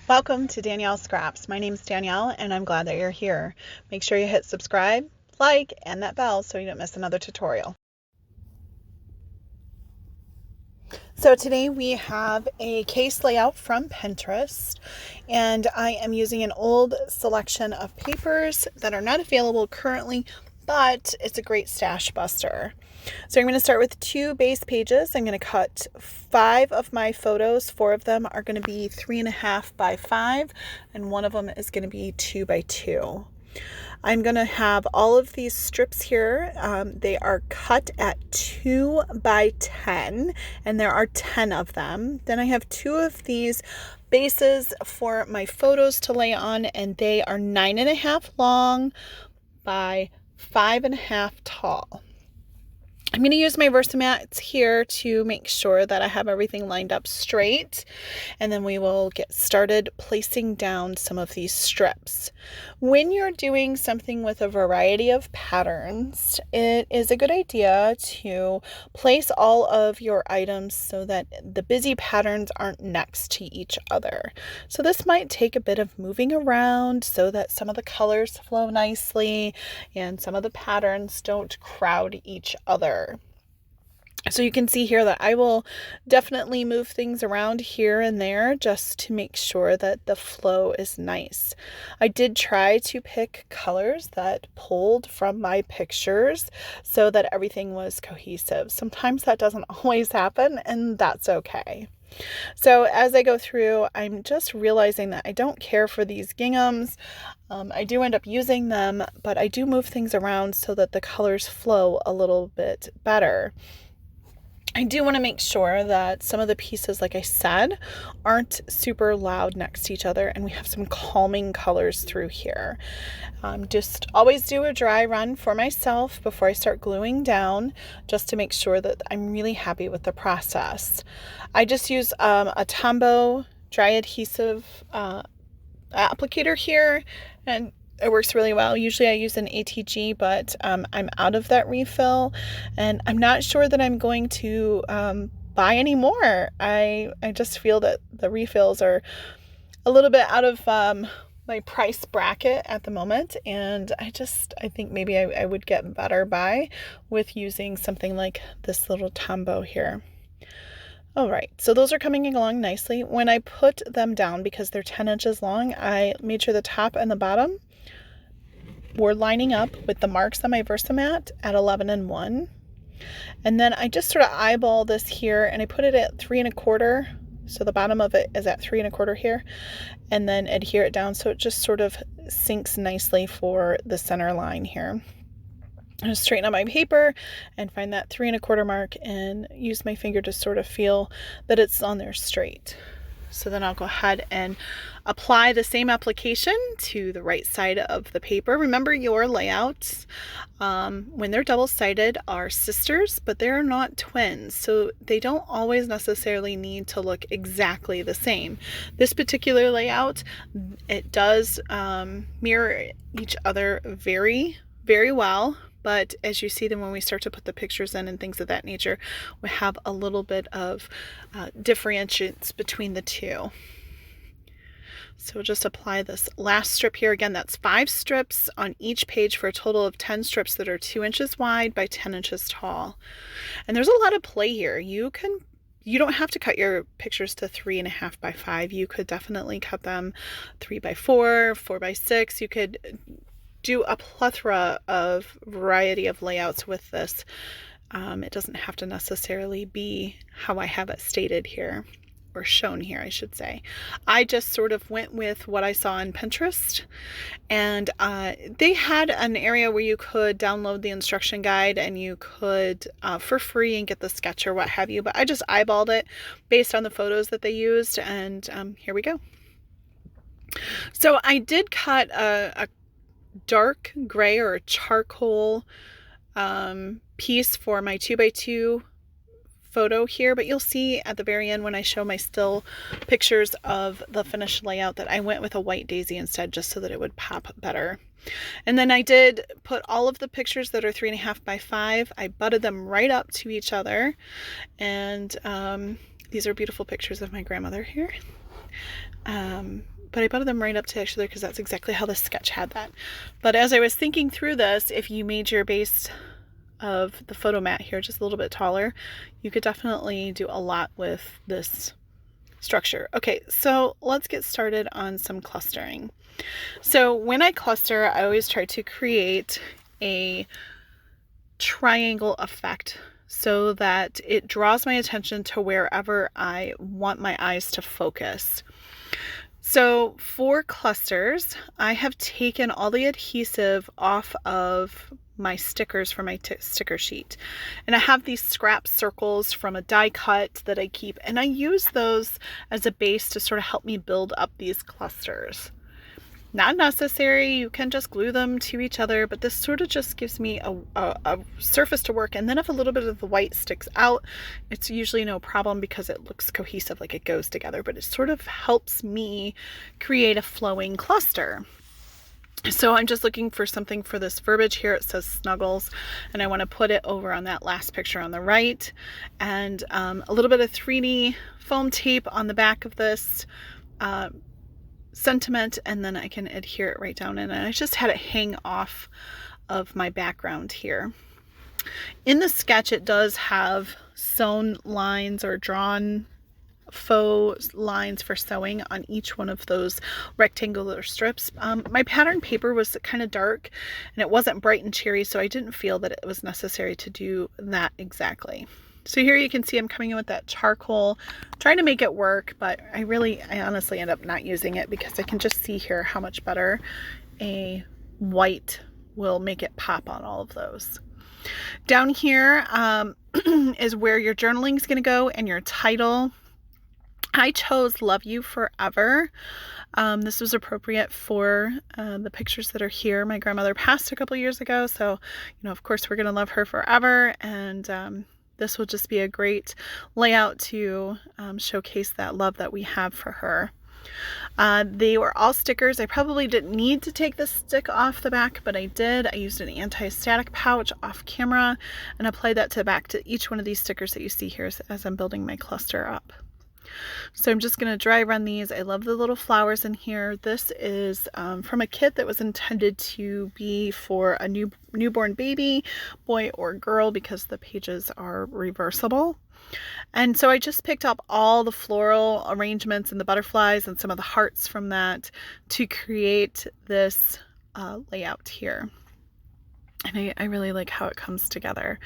Welcome to DanYellScraps. My name is Danielle and I'm glad that you're here. Make sure you hit subscribe, like, and that bell so you don't miss another tutorial. So today we have a case layout from Pinterest, and I am using an old selection of papers that are not available currently, but it's a great stash buster. So I'm going to start with 2 base pages. I'm going to cut 5 of my photos. 4 of them are going to be 3.5 by 5, and 1 of them is going to be 2 by 2. I'm going to have all of these strips here. They are cut at 2 by 10, and there are 10 of them. Then I have 2 of these bases for my photos to lay on, and they are 9.5 long by 5.5 tall. I'm going to use my Versamats here to make sure that I have everything lined up straight, and then we will get started placing down some of these strips. When you're doing something with a variety of patterns, it is a good idea to place all of your items so that the busy patterns aren't next to each other. So this might take a bit of moving around so that some of the colors flow nicely and some of the patterns don't crowd each other. So you can see here that I will definitely move things around here and there just to make sure that the flow is nice. I did try to pick colors that pulled from my pictures so that everything was cohesive. Sometimes that doesn't always happen, and that's okay. So as I go through, I'm just realizing that I don't care for these ginghams. I do end up using them, but I do move things around so that the colors flow a little bit better. I do want to make sure that some of the pieces, like I said, aren't super loud next to each other, and we have some calming colors through here. Just always do a dry run for myself before I start gluing down, just to make sure that I'm really happy with the process. I just use a Tombow dry adhesive applicator here, and it works really well. Usually I use an ATG, but I'm out of that refill, and I'm not sure that I'm going to buy any more. I just feel that the refills are a little bit out of my price bracket at the moment, and I think maybe I would get better by with using something like this little Tombow here. All right, so those are coming along nicely. When I put them down, because they're 10 inches long, I made sure the top and the bottom were lining up with the marks on my Versamat at 11 and 1. And then I just sort of eyeball this here, and I put it at 3 1/4. So the bottom of it is at 3 1/4 here, and then adhere it down so it just sort of sinks nicely for the center line here. I'm going to straighten out my paper and find that 3 1/4 mark and use my finger to sort of feel that it's on there straight. So then I'll go ahead and apply the same application to the right side of the paper. Remember, your layouts, when they're double-sided, are sisters, but they're not twins. So they don't always necessarily need to look exactly the same. This particular layout, it does mirror each other very, very well. But as you see them, when we start to put the pictures in and things of that nature, we have a little bit of differentiates between the two. So we'll just apply this last strip here. Again, that's 5 strips on each page for a total of 10 strips that are 2 inches wide by 10 inches tall. And there's a lot of play here. You don't have to cut your pictures to 3.5 by 5. You could definitely cut them 3 by 4, 4 by 6. You could do a plethora of variety of layouts with this. It doesn't have to necessarily be how I have it stated here, or shown here, I should say. I just sort of went with what I saw on Pinterest, and they had an area where you could download the instruction guide and you could for free and get the sketch or what have you, but I just eyeballed it based on the photos that they used, and here we go. So I did cut a dark gray or a charcoal piece for my 2 by 2 photo here, but you'll see at the very end when I show my still pictures of the finished layout that I went with a white daisy instead, just so that it would pop better. And then I did put all of the pictures that are 3.5 by 5, I butted them right up to each other, and these are beautiful pictures of my grandmother here. but I butted them right up to actually there because that's exactly how the sketch had that. But as I was thinking through this, if you made your base of the photo mat here just a little bit taller, you could definitely do a lot with this structure. Okay, so let's get started on some clustering. So when I cluster, I always try to create a triangle effect so that it draws my attention to wherever I want my eyes to focus. So for clusters, I have taken all the adhesive off of my stickers from my sticker sheet. And I have these scrap circles from a die cut that I keep, and I use those as a base to sort of help me build up these clusters. Not necessary, you can just glue them to each other, but this sort of just gives me a surface to work. And then if a little bit of the white sticks out, it's usually no problem because it looks cohesive, like it goes together, but it sort of helps me create a flowing cluster. So I'm just looking for something for this verbiage here. It says snuggles, and I want to put it over on that last picture on the right, and a little bit of 3D foam tape on the back of this sentiment, and then I can adhere it right down in. And I just had it hang off of my background here. In the sketch, it does have sewn lines or drawn faux lines for sewing on each one of those rectangular strips. My pattern paper was kind of dark and it wasn't bright and cheery, so I didn't feel that it was necessary to do that exactly. So here you can see I'm coming in with that charcoal, trying to make it work, but I honestly end up not using it because I can just see here how much better a white will make it pop on all of those. Down here is where your journaling is going to go and your title. I chose Love You Forever. This was appropriate for the pictures that are here. My grandmother passed a couple years ago, so of course we're going to love her forever, and this will just be a great layout to showcase that love that we have for her. They were all stickers. I probably didn't need to take the stick off the back, but I did. I used an anti-static pouch off camera and applied that to the back to each one of these stickers that you see here as I'm building my cluster up. So I'm just going to dry run these. I love the little flowers in here. This is from a kit that was intended to be for a newborn baby, boy or girl, because the pages are reversible. And so I just picked up all the floral arrangements and the butterflies and some of the hearts from that to create this layout here. And I really like how it comes together.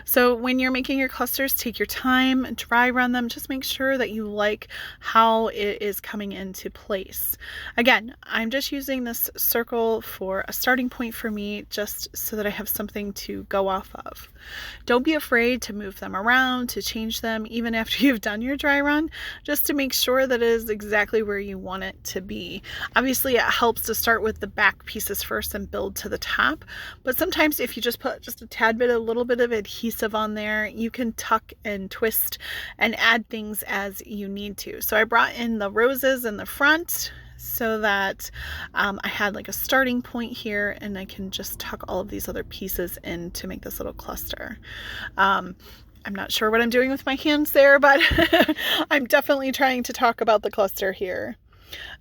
So when you're making your clusters, take your time, dry run them, just make sure that you like how it is coming into place. Again, I'm just using this circle for a starting point for me, just so that I have something to go off of. Don't be afraid to move them around, to change them, even after you've done your dry run, just to make sure that it is exactly where you want it to be. Obviously, it helps to start with the back pieces first and build to the top, but sometimes if you just put just a little bit of adhesive on there, you can tuck and twist and add things as you need to. So I brought in the roses in the front so that I had like a starting point here, and I can just tuck all of these other pieces in to make this little cluster. I'm not sure what I'm doing with my hands there, but I'm definitely trying to talk about the cluster here.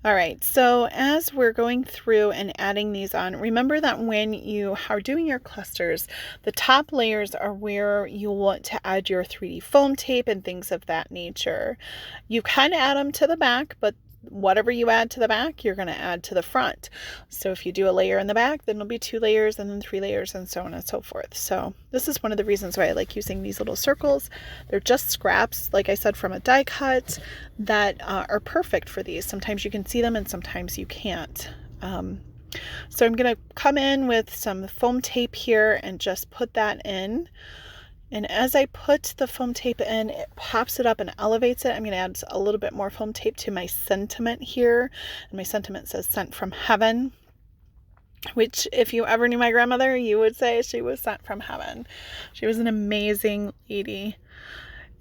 All right, so as we're going through and adding these on, remember that when you are doing your clusters, the top layers are where you want to add your 3D foam tape and things of that nature. You kind of add them to the back, but whatever you add to the back, you're going to add to the front. So if you do a layer in the back, then it'll be 2 layers and then 3 layers and so on and so forth. So this is one of the reasons why I like using these little circles. They're just scraps, like I said, from a die cut that are perfect for these. Sometimes you can see them and sometimes you can't. So I'm going to come in with some foam tape here and just put that in. And as I put the foam tape in, it pops it up and elevates it. I'm going to add a little bit more foam tape to my sentiment here. And my sentiment says "Sent from Heaven," which if you ever knew my grandmother, you would say she was sent from heaven. She was an amazing lady.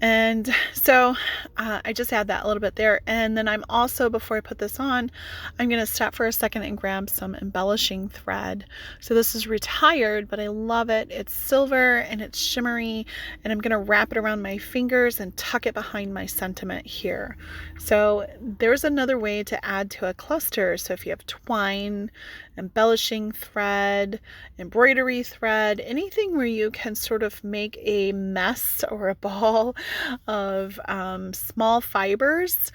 And so I just add that a little bit there. And then I'm also, before I put this on, I'm going to stop for a second and grab some embellishing thread. So this is retired, but I love it. It's silver and it's shimmery, and I'm going to wrap it around my fingers and tuck it behind my sentiment here. So there's another way to add to a cluster. So if you have twine, embellishing thread, embroidery thread, anything where you can sort of make a mess or a ball of small fibers,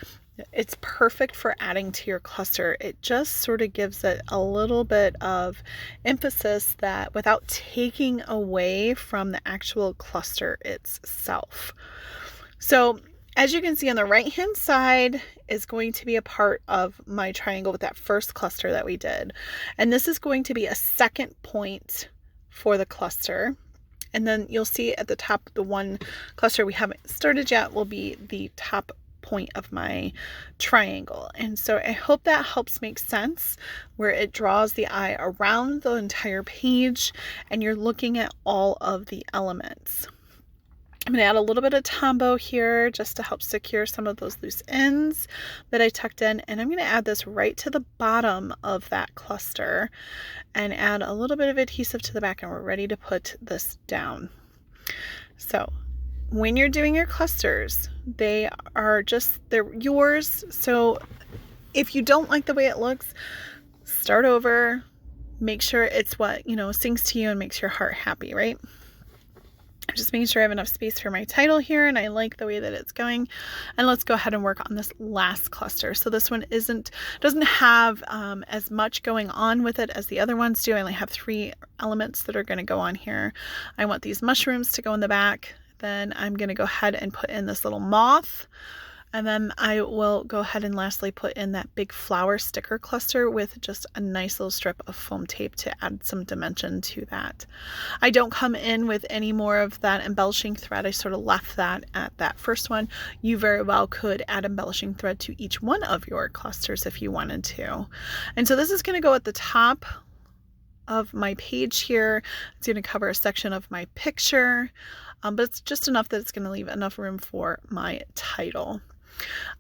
it's perfect for adding to your cluster. It just sort of gives it a little bit of emphasis that without taking away from the actual cluster itself. So as you can see on the right hand side is going to be a part of my triangle with that first cluster that we did. And this is going to be a second point for the cluster. And then you'll see at the top, the one cluster we haven't started yet will be the top point of my triangle. And so I hope that helps make sense, where it draws the eye around the entire page and you're looking at all of the elements. I'm going to add a little bit of Tombow here just to help secure some of those loose ends that I tucked in. And I'm going to add this right to the bottom of that cluster and add a little bit of adhesive to the back, and we're ready to put this down. So when you're doing your clusters, they're yours. So if you don't like the way it looks, start over, make sure it's what, sings to you and makes your heart happy, right? I'm just making sure I have enough space for my title here, and I like the way that it's going. And let's go ahead and work on this last cluster. So this one doesn't have as much going on with it as the other ones do. I only have 3 elements that are going to go on here. I want these mushrooms to go in the back. Then I'm going to go ahead and put in this little moth. And then I will go ahead and lastly put in that big flower sticker cluster with just a nice little strip of foam tape to add some dimension to that. I don't come in with any more of that embellishing thread. I sort of left that at that first one. You very well could add embellishing thread to each one of your clusters if you wanted to. And so this is going to go at the top of my page here. It's going to cover a section of my picture, but it's just enough that it's going to leave enough room for my title.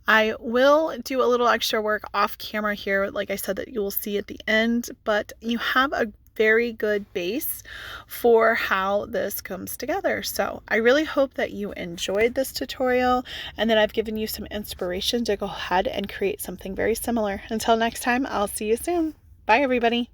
I will do a little extra work off camera here, like I said, that you will see at the end, but you have a very good base for how this comes together. So I really hope that you enjoyed this tutorial and that I've given you some inspiration to go ahead and create something very similar. Until next time, I'll see you soon. Bye, everybody.